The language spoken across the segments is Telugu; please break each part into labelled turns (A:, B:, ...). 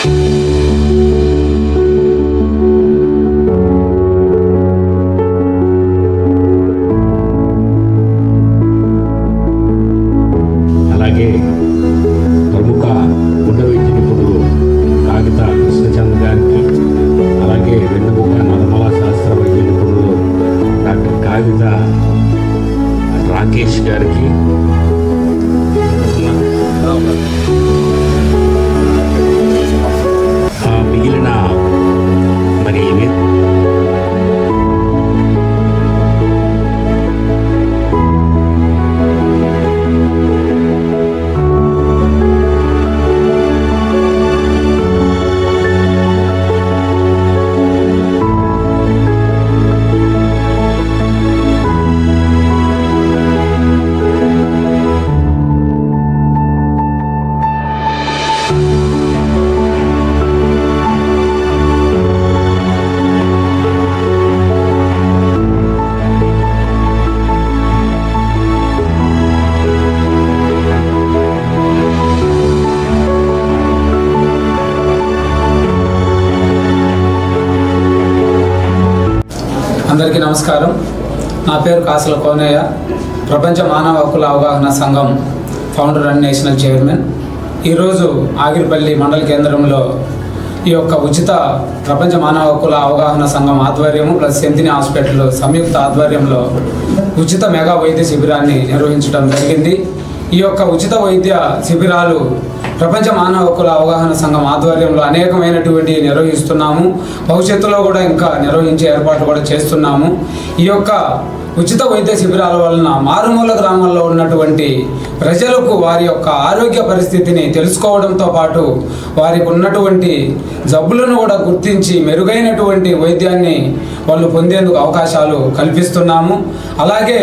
A: అలాగే ప్రముఖ గుండె వైద్య నిపుణులు కాగిత కృష్ణచంద్ర గారికి, అలాగే వెన్నెముక నరమల శాస్త్ర వైద్య నిపుణులు డాక్టర్ కాగిత రాకేష్ గారికి, మిగిలిన మరి
B: అందరికీ నమస్కారం. నా పేరు కాసుల కోనయ్య, ప్రపంచ మానవ హక్కుల అవగాహన సంఘం ఫౌండర్ అండ్ నేషనల్ చైర్మన్. ఈరోజు ఆగిరిపల్లి మండల కేంద్రంలో ఈ యొక్క ఉచిత ప్రపంచ మానవ హక్కుల అవగాహన సంఘం ఆధ్వర్యము ప్లస్ సెంతిని హాస్పిటల్ సంయుక్త ఆధ్వర్యంలో ఉచిత మెగా వైద్య శిబిరాన్ని నిర్వహించడం జరిగింది. ఈ యొక్క ఉచిత వైద్య శిబిరాలు ప్రపంచ మానవ హక్కుల అవగాహన సంఘం ఆధ్వర్యంలో అనేకమైనటువంటి నిర్వహిస్తున్నాము. భవిష్యత్తులో కూడా ఇంకా నిర్వహించే ఏర్పాట్లు కూడా చేస్తున్నాము. ఈ యొక్క ఉచిత వైద్య శిబిరాల వలన మారుమూల గ్రామాల్లో ఉన్నటువంటి ప్రజలకు వారి యొక్క ఆరోగ్య పరిస్థితిని తెలుసుకోవడంతో పాటు వారికి ఉన్నటువంటి జబ్బులను కూడా గుర్తించి మెరుగైనటువంటి వైద్యాన్ని వాళ్ళు పొందేందుకు అవకాశాలు కల్పిస్తున్నాము. అలాగే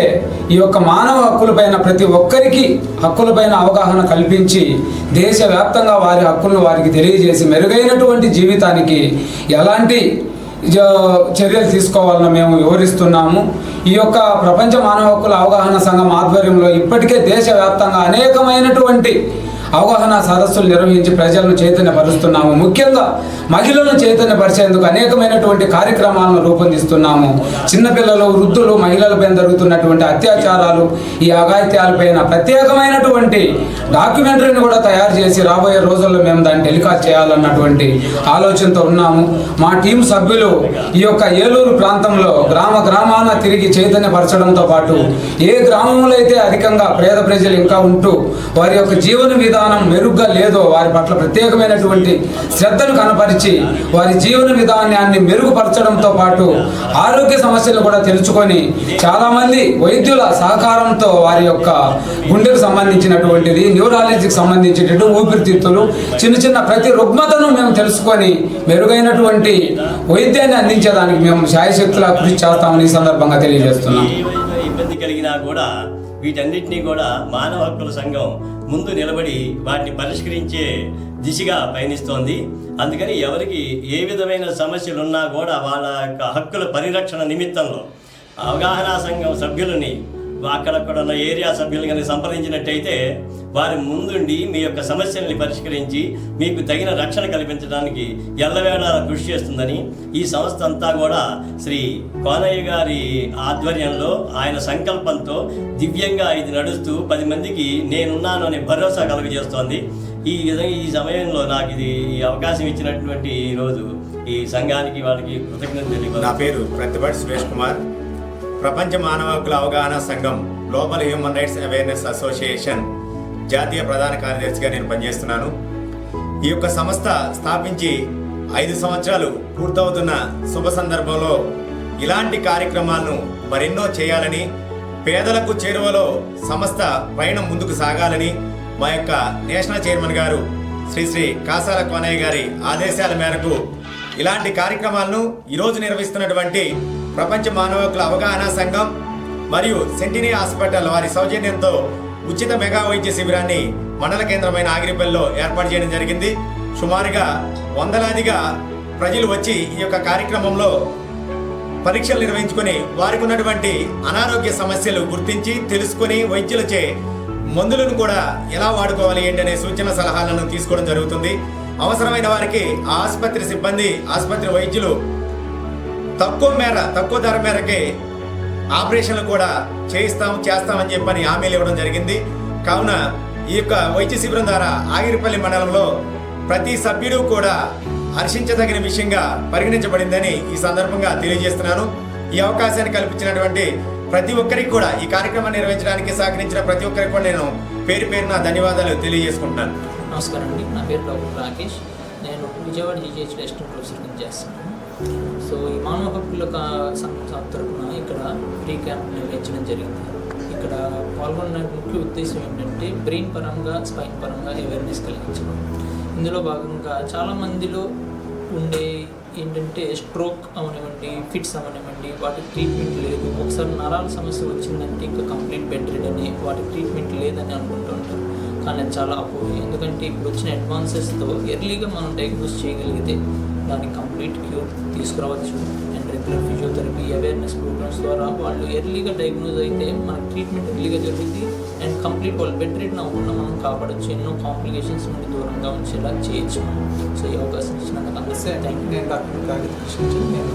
B: ఈ యొక్క మానవ హక్కులపైన ప్రతి ఒక్కరికి హక్కులపైన అవగాహన కల్పించి దేశవ్యాప్తంగా వారి హక్కులను వారికి తెలియజేసి మెరుగైనటువంటి జీవితానికి ఎలాంటి చర్యలు తీసుకోవాలని మేము వివరిస్తున్నాము. ఈ యొక్క ప్రపంచ మానవ హక్కుల అవగాహన సంఘం ఆధ్వర్యంలో ఇప్పటికే దేశవ్యాప్తంగా అనేకమైనటువంటి అవగాహన సదస్సులు నిర్వహించి ప్రజలను చైతన్యపరుస్తున్నాము. ముఖ్యంగా మహిళలను చైతన్యపరిచేందుకు అనేకమైనటువంటి కార్యక్రమాలను రూపొందిస్తున్నాము. చిన్నపిల్లలు, వృద్ధులు, మహిళలపై జరుగుతున్నటువంటి అత్యాచారాలు, ఈ అఘాయిత్యాలపైన ప్రత్యేకమైనటువంటి డాక్యుమెంటరీని కూడా తయారు చేసి రాబోయే రోజుల్లో మేము దాన్ని టెలికాస్ట్ చేయాలన్నటువంటి ఆలోచనతో ఉన్నాము. మా టీం సభ్యులు ఈ యొక్క ఏలూరు ప్రాంతంలో గ్రామాన తిరిగి చైతన్యపరచడంతో పాటు ఏ గ్రామంలో అయితే అధికంగా పేద ప్రజలు ఇంకా ఉంటూ వారి యొక్క జీవన విధానం మెరుగ్గా లేదో వారి పట్ల ప్రత్యేకమైనటువంటి శ్రద్ధను కనపరిచి వారి జీవన విధానాన్ని మెరుగుపరచడంతో పాటు ఆరోగ్య సమస్యలు కూడా తెలుసుకొని చాలామంది వైద్యుల సహకారంతో వారి యొక్క గుండెకు సంబంధించినటువంటిది, న్యూరాలజీకి సంబంధించినటువంటి ఊపిరితిత్తులు, చిన్న ప్రతి రుగ్మతను మేము తెలుసుకొని మెరుగైనటువంటి వైద్యాన్ని అందించేదానికి మేము శాయశక్తులా కృషి చేస్తామని ఈ సందర్భంగా తెలియజేస్తున్నాం.
C: ఇబ్బంది కలిగినా కూడా వీటన్నిటినీ కూడా మానవ హక్కుల సంఘం ముందు నిలబడి వాటిని పరిష్కరించే దిశగా పయనిస్తోంది. అందుకని ఎవరికి ఏ విధమైన సమస్యలు ఉన్నా కూడా వాళ్ళ యొక్క హక్కుల పరిరక్షణ నిమిత్తంలో అవగాహన సంఘం సభ్యులని అక్కడక్కడ ఉన్న ఏరియా సభ్యులు కనుక సంప్రదించినట్టయితే వారి ముందుండి మీ యొక్క సమస్యల్ని పరిష్కరించి మీకు తగిన రక్షణ కల్పించడానికి ఎల్లవేళ కృషి చేస్తుందని ఈ సంస్థ అంతా కూడా శ్రీ కోనయ్య గారి ఆధ్వర్యంలో ఆయన సంకల్పంతో దివ్యంగా ఇది నడుస్తూ 10 మందికి నేనున్నాను అనే భరోసా కలుగజేస్తోంది. ఈ విధంగా ఈ సమయంలో నాకు ఇది అవకాశం ఇచ్చినటువంటి ఈరోజు ఈ సంఘానికి వాళ్ళకి కృతజ్ఞతలు తెలియదు.
D: నా పేరు ప్రతిభట్ సురేష్ కుమార్. ప్రపంచ మానవ హక్కుల అవగాహన సంఘం global human rights awareness association జాతీయ ప్రధాన కార్యదర్శిగా నేను పనిచేస్తున్నాను. ఈ యొక్క సంస్థ స్థాపించి 5 సంవత్సరాలు పూర్తవుతున్న శుభ సందర్భంలో ఇలాంటి కార్యక్రమాలను మరెన్నో చేయాలని, పేదలకు చేరువలో సంస్థ పయనం ముందుకు సాగాలని మా యొక్క నేషనల్ చైర్మన్ గారు శ్రీ కాసాల కోనయ్య గారి ఆదేశాల మేరకు ఇలాంటి కార్యక్రమాలను ఈరోజు నిర్వహిస్తున్నటువంటి ప్రపంచ మానవ హక్కుల అవగాహన సంఘం మరియు సెంటినీ హాస్పిటల్ వారి సౌజన్యంతో ఉచిత మెగా వైద్య శిబిరాన్ని మండల కేంద్రమైన ఆగిరిపల్లిలో ఏర్పాటు చేయడం జరిగింది. సుమారుగా వందలాదిగా ప్రజలు వచ్చి ఈ యొక్క కార్యక్రమంలో పరీక్షలు నిర్వహించుకొని వారికి ఉన్నటువంటి అనారోగ్య సమస్యలు గుర్తించి తెలుసుకొని వైద్యులచే మందులను కూడా ఎలా వాడుకోవాలి ఏంటనే సూచన సలహాలను తీసుకోవడం జరుగుతుంది. అవసరమైన వారికి ఆసుపత్రి సిబ్బంది, ఆసుపత్రి వైద్యులు తక్కువ ధర మేరకే ఆపరేషన్లు కూడా చేస్తామని చెప్పని హామీలు ఇవ్వడం జరిగింది. కావున ఈ యొక్క వైద్య శిబిరం ద్వారా ఆగిరిపల్లి మండలంలో ప్రతి సభ్యుడు కూడా హర్షించదగిన విషయంగా పరిగణించబడిందని ఈ సందర్భంగా తెలియజేస్తున్నాను. ఈ అవకాశాన్ని కల్పించినటువంటి ప్రతి ఒక్కరికి కూడా, ఈ కార్యక్రమాన్ని నిర్వహించడానికి సహకరించిన ప్రతి ఒక్కరికి కూడా నేను పేరున ధన్యవాదాలు తెలియజేసుకుంటున్నాను.
E: నమస్కారం అండి, నా పేరు డాక్టర్ రాకేష్. నేను విజయవాడ జీజీహెచ్ అసిస్టెంట్ ప్రొఫెసర్గా చేస్తున్నాను. సో ఈ మానవ హక్కుల సంస్థ తరఫున ఇక్కడ ఫ్రీ క్యాంప్ నిర్వహించడం జరిగింది. ఇక్కడ పాల్గొన్న ముఖ్య ఉద్దేశం ఏంటంటే బ్రెయిన్ పరంగా, స్పైన్ పరంగా అవేర్నెస్ కలిగించడం. ఇందులో భాగంగా చాలామందిలో ఉండే ఏంటంటే స్ట్రోక్ అవనివ్వండి, ఫిట్స్ అవనివ్వండి, వాటికి ట్రీట్మెంట్ లేదు. ఒకసారి నరాల సమస్య వచ్చిందంటే ఇంకా కంప్లీట్ బెడ్ రెడ్ అని, వాటికి ట్రీట్మెంట్ లేదని అనుకుంటూ ఉంటారు. కానీ అది చాలా అపోహ. ఎందుకంటే ఇప్పుడు వచ్చిన అడ్వాన్సెస్తో ఎర్లీగా మనం డయాగ్నోస్ చేయగలిగితే దానికి కంప్లీట్ క్యూర్ తీసుకురావచ్చు. And regular physiotherapy, awareness programmes ద్వారా వాళ్ళు ఎర్లీగా డయాగ్నోజ్ అయితే మనకి ట్రీట్మెంట్ ఎర్లీగా జరుగుతుంది. అండ్ కంప్లీట్ వాళ్ళు బెడ్ రెడ్ అవ్వకుండా మనం కాపాడచ్చు. ఎన్నో కాంప్లికేషన్స్ నుండి దూరంగా ఉంచేలా చేయొచ్చు మనం. సో ఈ అవకాశం ఇచ్చినందుకు అందరికీ థ్యాంక్ యూ.
F: నేను డాక్టర్ కాగిత కృష్ణ, నేను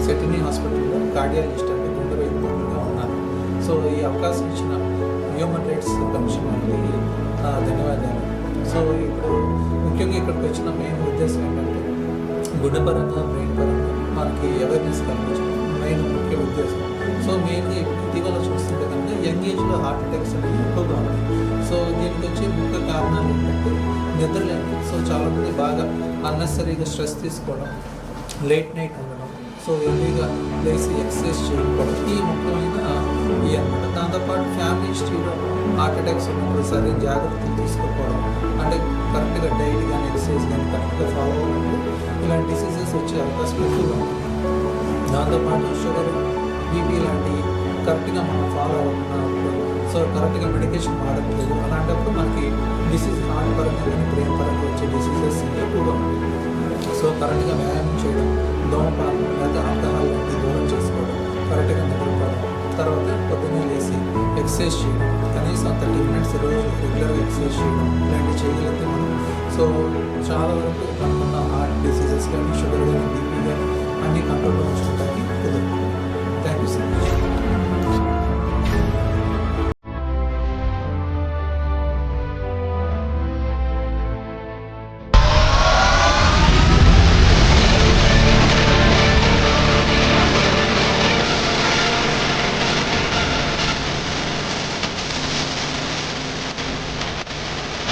F: సెటినీ హాస్పిటల్లో కార్డియాలజిస్ట్ అంటే గుండె వైద్యులుగా ఉన్నాను. సో ఈ అవకాశం ఇచ్చిన హ్యూమన్ రైట్స్ కమిషన్ వాళ్ళకి ధన్యవాదాలు. సో ఇప్పుడు ముఖ్యంగా ఇక్కడికి వచ్చిన మెయిన్ ఉద్దేశం ఏంటంటే గుండె పరంగా, బ్రెయిన్ పరంగా మనకి అవేర్నెస్ కల్పించడం మెయిన్ ముఖ్య ఉద్దేశం. సో మెయిన్గా ఇటీవల చూస్తుంటే కనుక యంగ్ ఏజ్లో హార్ట్ అటాక్స్ అనేవి ఎక్కువగా ఉన్నాయి. సో దీనికి వచ్చే ముఖ్య కారణాలు ఏంటంటే నిద్రలేని. సో చాలామంది బాగా అన్నెసరీగా స్ట్రెస్ తీసుకోవడం, లేట్ నైట్ ఉండడం, సో ఎర్లీగా లేచి ఎక్సర్సైజ్ చేయకపోవడం, ఈ ముఖ్యమైన ఈ అనమాట. దాంతోపాటు ఫ్యామిలీ హిస్టరీలో హార్ట్ అటాక్స్ ఉన్నప్పుడు సరైన జాగ్రత్తలు తీసుకోకపోవడం, అంటే కరెక్ట్గా డైట్ కానీ ఎక్సర్సైజ్ కానీ కరెక్ట్గా ఫాలో అవ్వడం, ఇలాంటి డిసీజెస్ వచ్చే అవకాశం ఎక్కువగా ఉంటుంది. దాంతోపాటు షుగర్, బీపీ లాంటివి కరెక్ట్గా మనం ఫాలో అవుతున్నప్పుడు, సో కరెక్ట్గా మెడికేషన్ వాడట్లేదు, అలాంటప్పుడు మనకి డిసీజ్ హార్ట్ పరంగా కానీ బ్రెయిన్ పరంగా వచ్చే డిసీజెస్ ఎక్కువగా ఉంటాయి. సో కరెక్ట్గా వ్యాయామం చేయడం, దోమపాలు లేదా ఆల్కహాల్ లాంటివి దూరం చేసుకోవడం, కరెక్ట్గా నిద్రపోవడం, తర్వాత పొద్దున్నే లేసి ఎక్సర్సైజ్ చేయడం, కనీసం 30 minutes రోజు రెగ్యులర్గా ఎక్సర్సైజ్ చేయడం, ఇలాంటివి చేయగలిగితే మనం సో చాలా వరకు మనకున్న హార్ట్ డిసీజెస్ కానీ, షుగర్ కానీ, బీపీ కానీ అన్ని కంట్రోల్లో ఉంచుకోవడానికి కుదురుతుంది. Thank you so much.